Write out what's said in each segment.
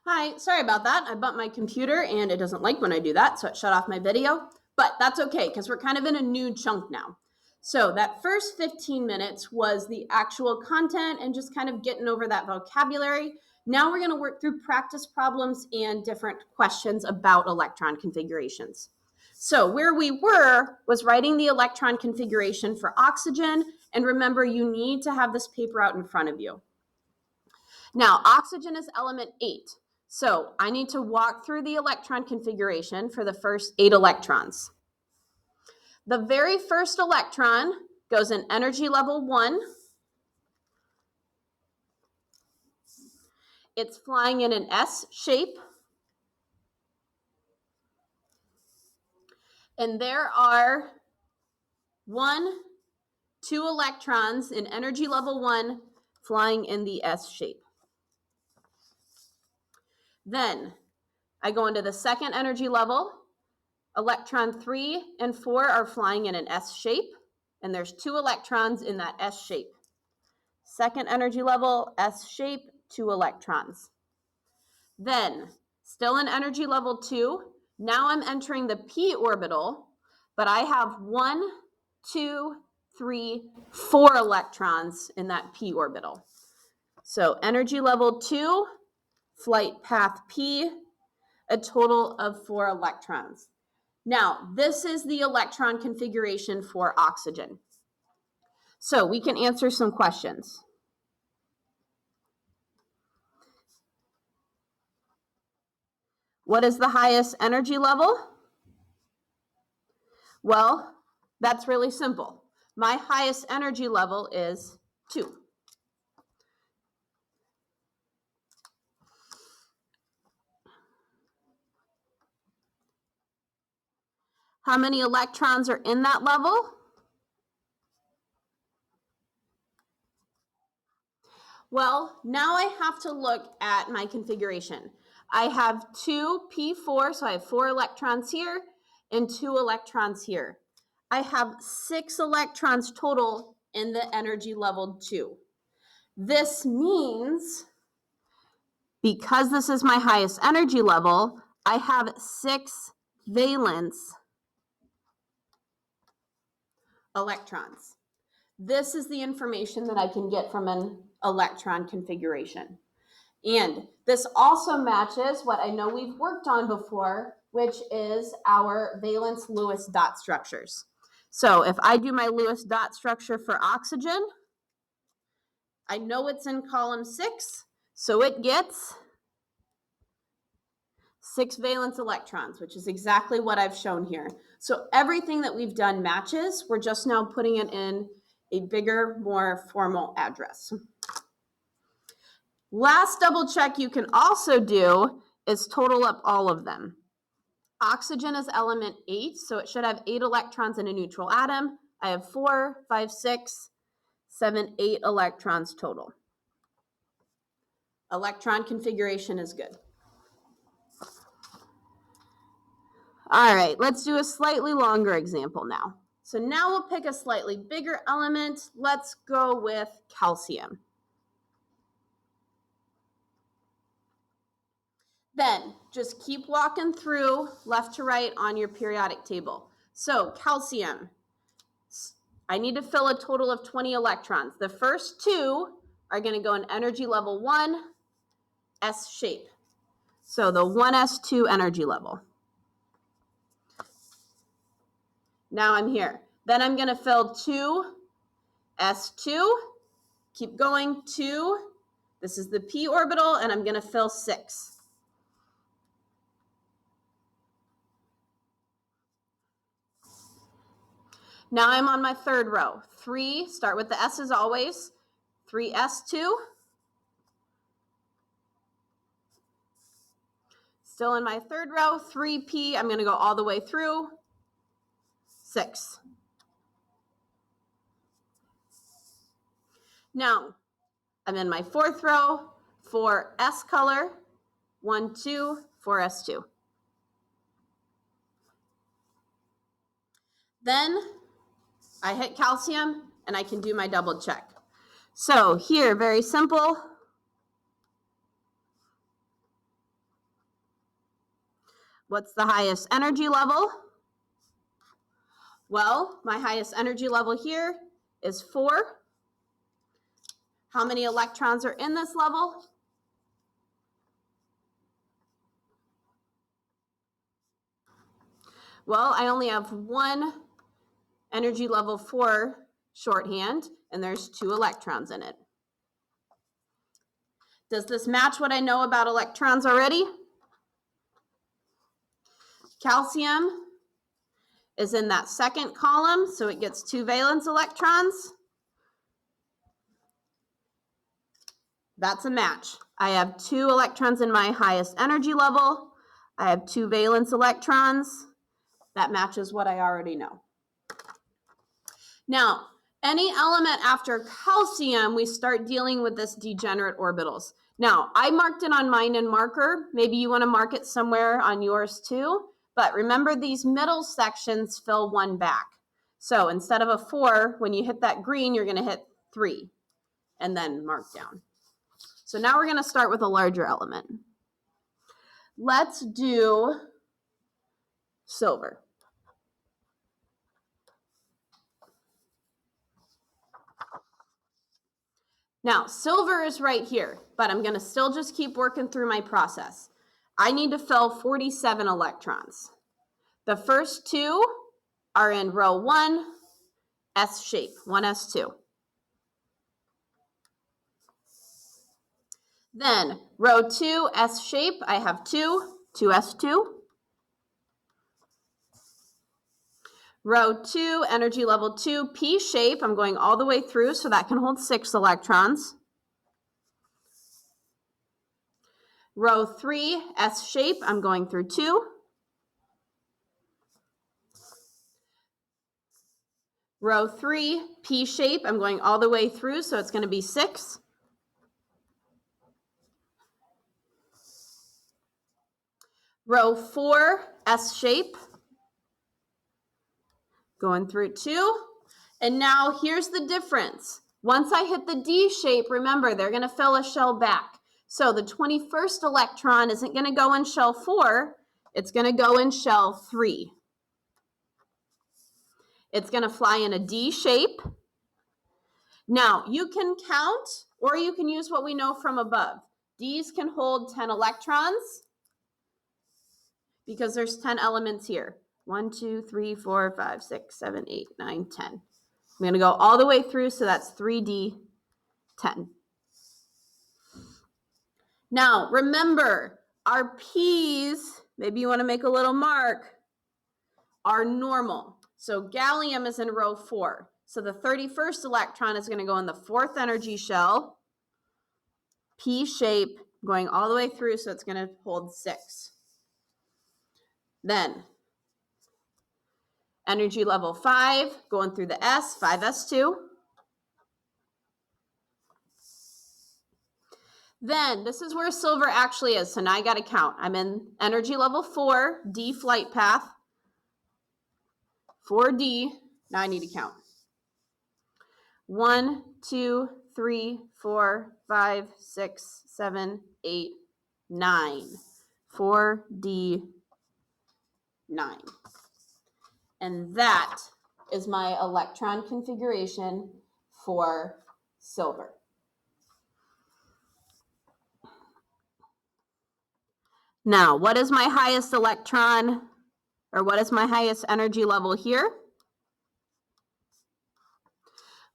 Hi, sorry about that. I bumped my computer and it doesn't like when I do that, so it shut off my video. But that's okay because we're kind of in a new chunk now. So that first 15 minutes was the actual content and just kind of getting over that vocabulary. Now we're going to work through practice problems and different questions about electron configurations. So where we were was writing the electron configuration for oxygen. And remember, you need to have this paper out in front of you. Now, oxygen is element 8. So I need to walk through the electron configuration for the first 8 electrons. The very first electron goes in energy level 1. It's flying in an S shape. And there are 2 electrons in energy level 1 flying in the S shape. Then I go into the second energy level. Electron 3 and 4 are flying in an S shape, and there's 2 electrons in that S shape. Second energy level, S shape, 2 electrons. Then, still in energy level 2, now I'm entering the p orbital, but I have 1, 2, 3, 4 electrons in that p orbital. So energy level 2, flight path p, a total of 4 electrons. Now, this is the electron configuration for oxygen. So we can answer some questions. What is the highest energy level? Well, that's really simple. My highest energy level is 2. How many electrons are in that level? Well, now I have to look at my configuration. I have 2p4, so I have 4 electrons here and 2 electrons here. I have 6 electrons total in the energy level 2. This means, because this is my highest energy level, I have 6 valence electrons. This is the information that I can get from an electron configuration. And this also matches what I know we've worked on before, which is our valence Lewis dot structures. So if I do my Lewis dot structure for oxygen, I know it's in column 6, so it gets 6 valence electrons, which is exactly what I've shown here. So everything that we've done matches. We're just now putting it in a bigger, more formal address. Last double check you can also do is total up all of them. Oxygen is element 8, so it should have 8 electrons in a neutral atom. I have 4, 5, 6, 7, 8 electrons total. Electron configuration is good. All right, let's do a slightly longer example now. So now we'll pick a slightly bigger element. Let's go with calcium. Then just keep walking through left to right on your periodic table. So calcium, I need to fill a total of 20 electrons. The first 2 are going to go in energy level 1, S shape. So the 1s2 energy level. Now I'm here. Then I'm going to fill 2, S2, keep going, 2, this is the p orbital, and I'm going to fill 6. Now I'm on my third row. 3, start with the S's always, 3s2. Still in my third row, 3p, I'm going to go all the way through, 6. Now, I'm in my fourth row, 4s color, 1, 2, 4s2. Then I hit calcium and I can do my double check. So here, very simple. What's the highest energy level? Well, my highest energy level here is 4. How many electrons are in this level? Well, I only have one energy level 4 shorthand, and there's 2 electrons in it. Does this match what I know about electrons already? Calcium is in that second column, so it gets 2 valence electrons. That's a match. I have 2 electrons in my highest energy level. I have 2 valence electrons. That matches what I already know. Now, any element after calcium, we start dealing with this degenerate orbitals. Now, I marked it on mine in marker. Maybe you want to mark it somewhere on yours too. But remember, these middle sections fill 1 back. So instead of a 4, when you hit that green, you're going to hit 3 and then mark down. So now we're going to start with a larger element. Let's do silver. Now, silver is right here, but I'm going to still just keep working through my process. I need to fill 47 electrons. The first 2 are in row 1, S shape, 1s2. Then row 2, S shape, I have 2, 2s2. Row 2, energy level 2, P shape, I'm going all the way through, so that can hold 6 electrons. Row 3, S shape, I'm going through 2. Row 3, P shape, I'm going all the way through, so it's going to be 6. Row 4, S shape, going through 2. And now here's the difference. Once I hit the D shape, remember, they're going to fill a shell back. So the 21st electron isn't going to go in shell 4, it's going to go in shell 3. It's going to fly in a D shape. Now, you can count, or you can use what we know from above. Ds can hold 10 electrons because there's 10 elements here. 1, 2, 3, 4, 5, 6, 7, 8, 9, 10. I'm going to go all the way through, so that's 3D 10. Now, remember, our P's, maybe you want to make a little mark, are normal. So gallium is in row 4. So the 31st electron is going to go in the 4th energy shell, P shape, going all the way through, so it's going to hold 6. Then, energy level 5, going through the S, 5s2. Then, this is where silver actually is, so now I got to count. I'm in energy level 4, D flight path, 4D. Now I need to count. 1, 2, 3, 4, 5, 6, 7, 8, 9. 4D 9. And that is my electron configuration for silver. Now, what is my highest electron, or what is my highest energy level here?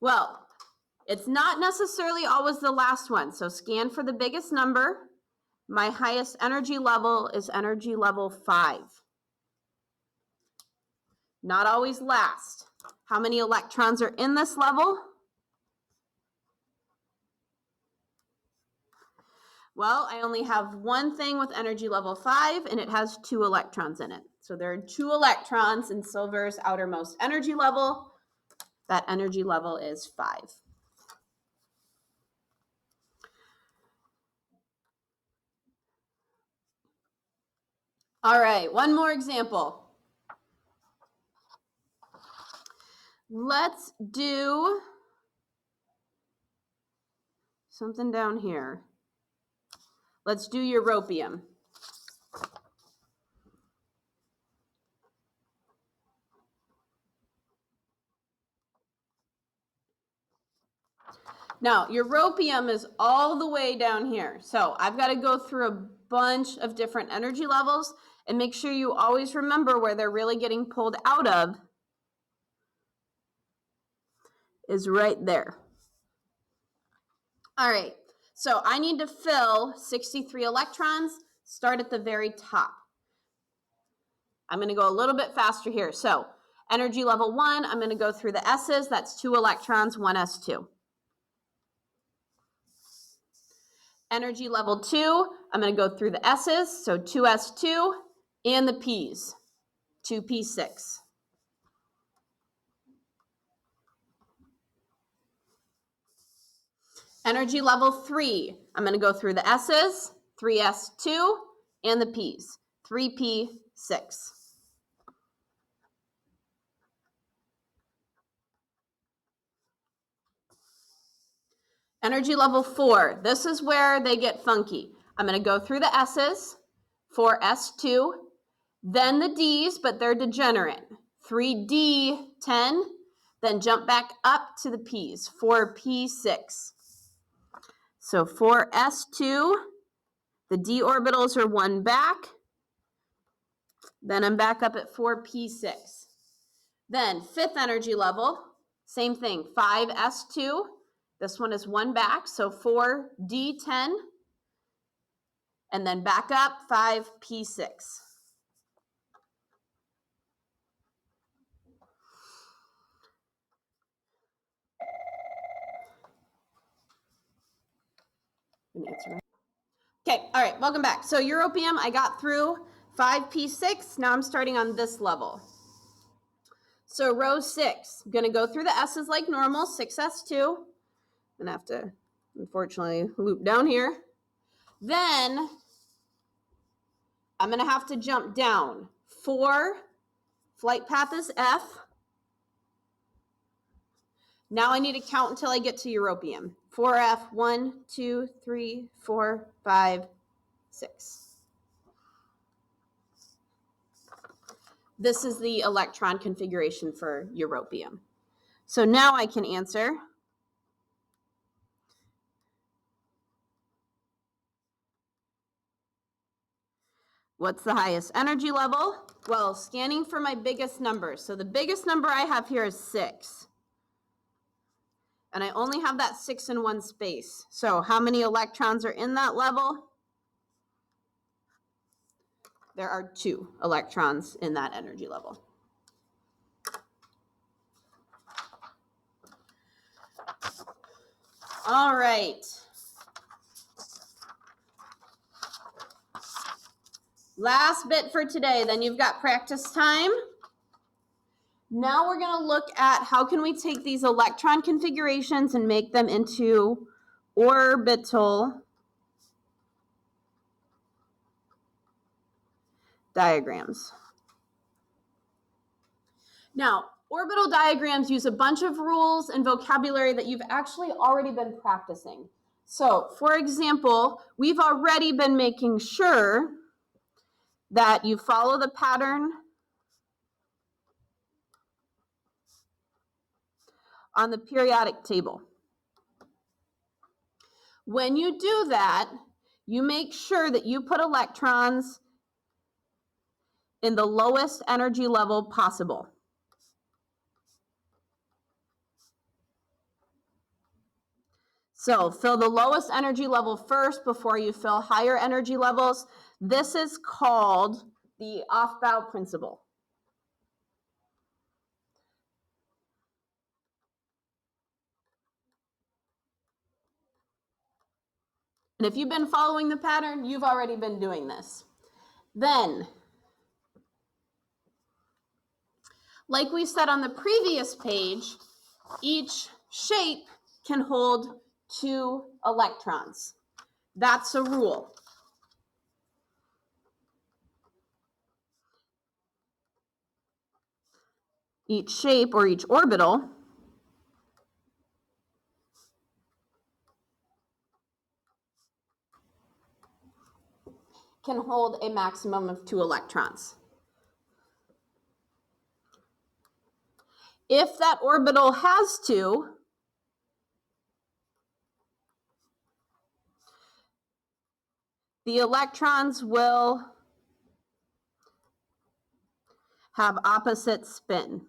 Well, it's not necessarily always the last one, so scan for the biggest number. My highest energy level is energy level 5. Not always last. How many electrons are in this level? Well, I only have one thing with energy level 5, and it has 2 electrons in it. So there are 2 electrons in silver's outermost energy level. That energy level is 5. All right, one more example. Let's do something down here. Let's do europium. Now, europium is all the way down here. So I've got to go through a bunch of different energy levels and make sure you always remember where they're really getting pulled out of is right there. All right, so I need to fill 63 electrons, start at the very top. I'm going to go a little bit faster here. So energy level 1, I'm going to go through the S's. That's 2 electrons, 1 S2. Energy level 2, I'm going to go through the S's, so 2 S2, and the P's, 2 P6. Energy level 3, I'm going to go through the S's, 3 S2, and the P's, 3 P6. Energy level 4, this is where they get funky. I'm going to go through the S's, 4 S2, then the D's, but they're degenerate, 3D10, then jump back up to the P's, 4 P6. So 4 S2, the D orbitals are 1 back, then I'm back up at 4 P6. Then 5th energy level, same thing, 5 S2, this one is 1 back, so 4 D10, and then back up 5 P6. Okay, all right, welcome back. So europium, I got through 5P6. Now I'm starting on this level. So row 6, I'm gonna go through the S's like normal, 6S2. I'm gonna have to, unfortunately, loop down here. Then I'm gonna have to jump down. 4, flight path is F. Now I need to count until I get to europium. 4F, 1, 2, 3, 4, 5, 6. This is the electron configuration for europium. So now I can answer. What's the highest energy level? Well, scanning for my biggest number. So the biggest number I have here is 6. And I only have that 6 in one space. So how many electrons are in that level? There are 2 electrons in that energy level. All right. Last bit for today, then you've got practice time. Now we're going to look at how can we take these electron configurations and make them into orbital diagrams. Now, orbital diagrams use a bunch of rules and vocabulary that you've actually already been practicing. So, for example, we've already been making sure that you follow the pattern on the periodic table. When you do that, you make sure that you put electrons in the lowest energy level possible. So fill the lowest energy level first before you fill higher energy levels. This is called the off-bow principle. And if you've been following the pattern, you've already been doing this. Then, like we said on the previous page, each shape can hold 2 electrons. That's a rule. Each shape or each orbital can hold a maximum of 2 electrons. If that orbital has 2, the electrons will have opposite spin.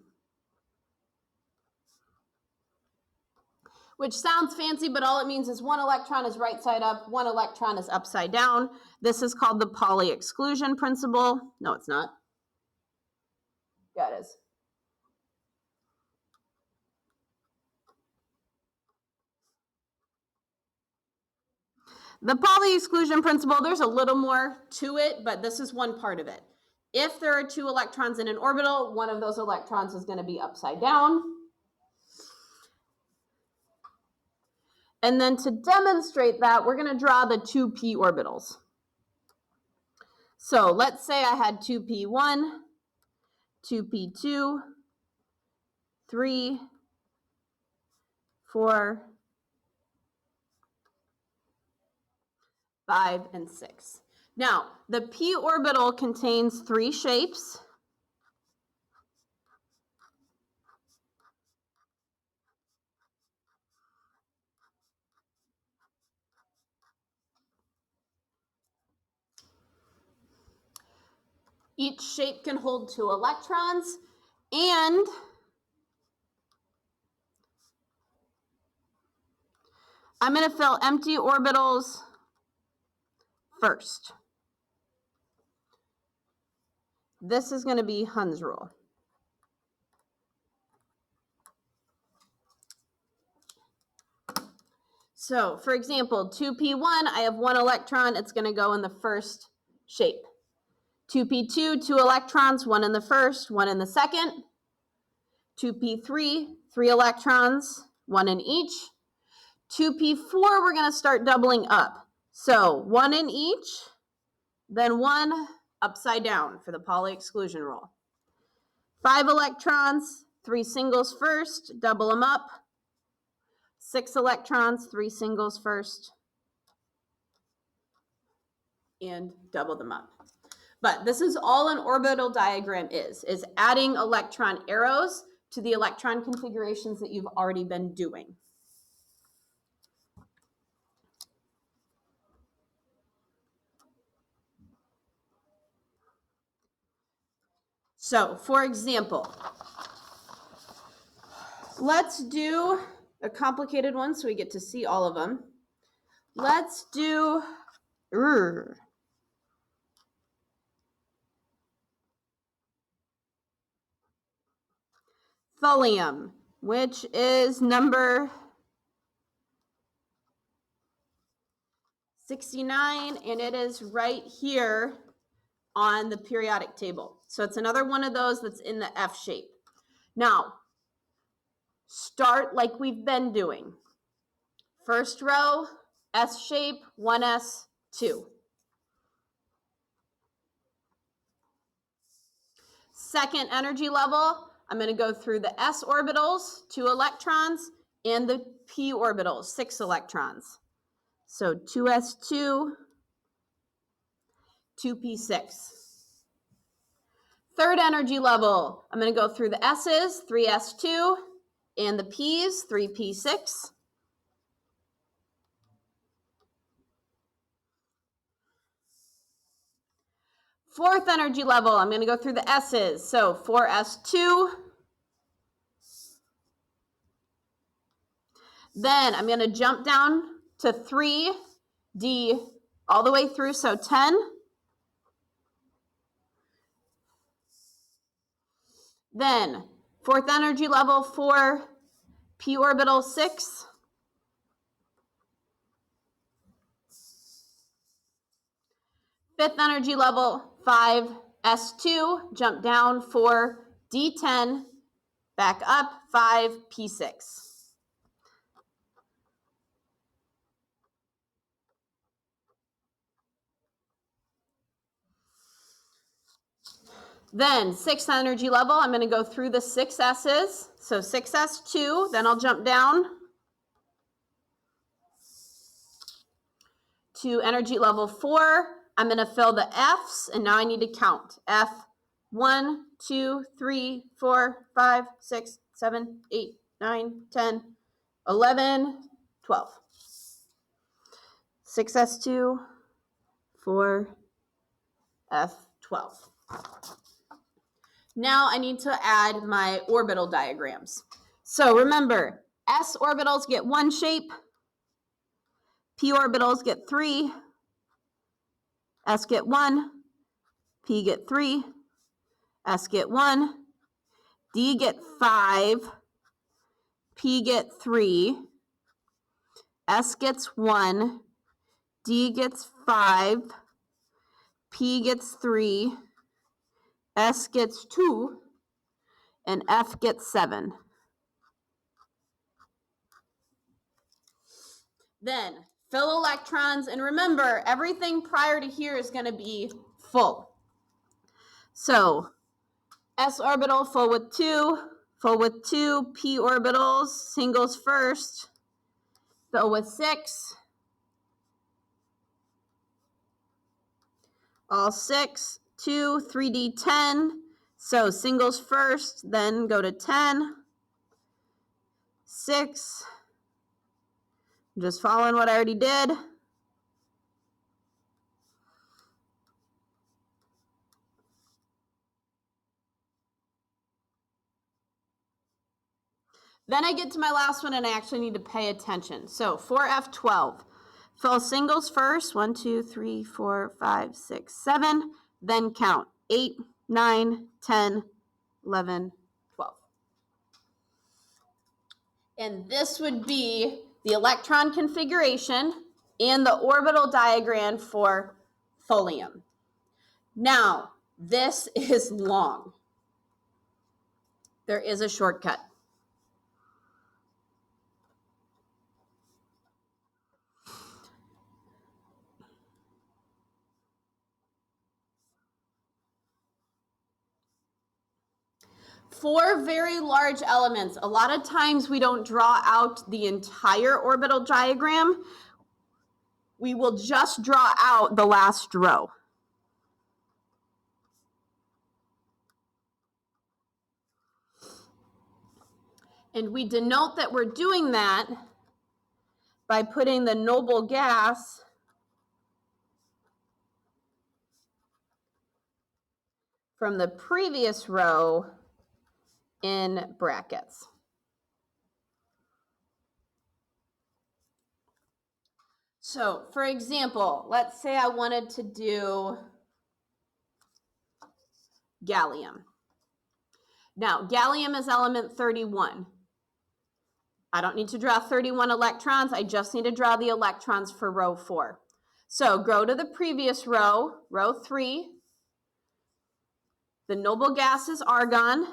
Which sounds fancy, but all it means is one electron is right side up, one electron is upside down. This is called the Pauli exclusion principle. No, it's not. Yeah, it is. The Pauli exclusion principle, there's a little more to it, but this is one part of it. If there are two electrons in an orbital, one of those electrons is going to be upside down. And then to demonstrate that, we're going to draw the two p orbitals. So let's say I had 2p1, 2p2, 3, 4, 5, and 6. Now, the p orbital contains 3 shapes. Each shape can hold 2 electrons, and I'm going to fill empty orbitals first. This is going to be Hund's rule. So, for example, 2p1, I have 1 electron. It's going to go in the first shape. 2p2, 2 electrons, 1 in the first, 1 in the second. 2p3, 3 electrons, 1 in each. 2p4, we're going to start doubling up. So 1 in each, then 1 upside down for the Pauli exclusion rule. 5 electrons, 3 singles first, double them up. 6 electrons, 3 singles first, and double them up. But this is all an orbital diagram is adding electron arrows to the electron configurations that you've already been doing. So, for example, let's do a complicated one so we get to see all of them. Let's do thulium, which is number 69, and it is right here on the periodic table. So it's another one of those that's in the F shape. Now, start like we've been doing. First row, S shape, 1s, 2. Second energy level, I'm going to go through the s orbitals, 2 electrons, and the p orbitals, 6 electrons. So 2s2, 2p6. Third energy level, I'm going to go through the s's, 3s2, and the p's, 3p6. Fourth energy level, I'm going to go through the s's, so 4s2. Then I'm going to jump down to 3d all the way through, so 10. Then fourth energy level, 4 p orbital 6. Fifth energy level, 5 s2, jump down 4 d10, back up 5 p6. Then sixth energy level, I'm going to go through the 6 s's, so 6s2, then I'll jump down to energy level 4. I'm going to fill the F's, and now I need to count. F, 1, 2, 3, 4, 5, 6, 7, 8, 9, 10, 11, 12. 6s2, 4f12. Now I need to add my orbital diagrams. So remember, s orbitals get one shape, p orbitals get 3, s get 1, p get 3, s get 1, d get 5, p get 3, s gets 1, d gets 5, p gets 3, s gets 2, and f gets 7. Then fill electrons, and remember, everything prior to here is going to be full. So s orbital full with 2, p orbitals, singles first, fill with 6, all 6, 2, 3d10, so singles first, then go to 10, 6, I'm just following what I already did. Then I get to my last one and I actually need to pay attention. So 4f12, fill singles first, 1, 2, 3, 4, 5, 6, 7, then count 8, 9, 10, 11, 12. And this would be the electron configuration and the orbital diagram for thulium. Now, this is long. There is a shortcut. For very large elements, a lot of times we don't draw out the entire orbital diagram. We will just draw out the last row. And we denote that we're doing that by putting the noble gas from the previous row in brackets. So, for example, let's say I wanted to do gallium. Now, gallium is element 31. I don't need to draw 31 electrons. I just need to draw the electrons for row 4. So, go to the previous row, row 3. The noble gas is argon.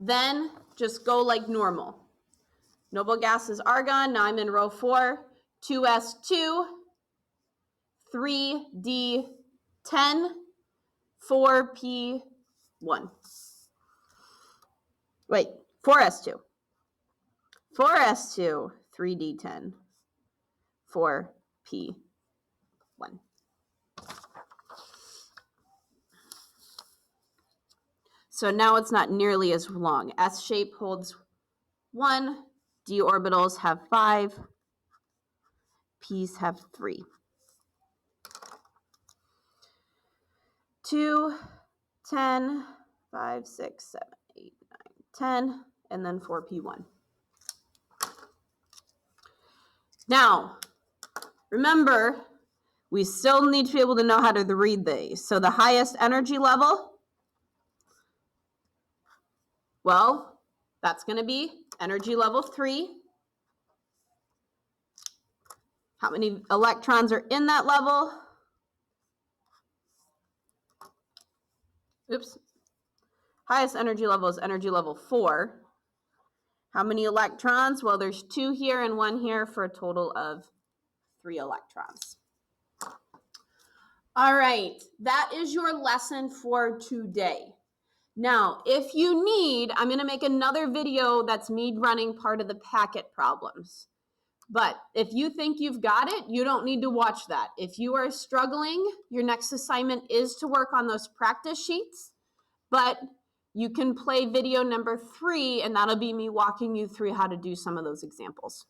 Then just go like normal. Noble gas is argon. Now I'm in row 4. 2s2, 3d10, 4p1. Wait, 4s2. 4s2, 3d10, 4p1. So now it's not nearly as long. S shape holds 1, d orbitals have 5, p's have 3. 2, 10, 5, 6, 7, 8, 9, 10, and then 4p1. Now, remember, we still need to be able to know how to read these. So the highest energy level, well, that's going to be energy level 3. How many electrons are in that level? Oops. Highest energy level is energy level 4. How many electrons? Well, there's 2 here and 1 here for a total of 3 electrons. All right, that is your lesson for today. Now, if you need, I'm going to make another video that's me running part of the packet problems. But if you think you've got it, you don't need to watch that. If you are struggling, your next assignment is to work on those practice sheets. But you can play video number 3, and that'll be me walking you through how to do some of those examples.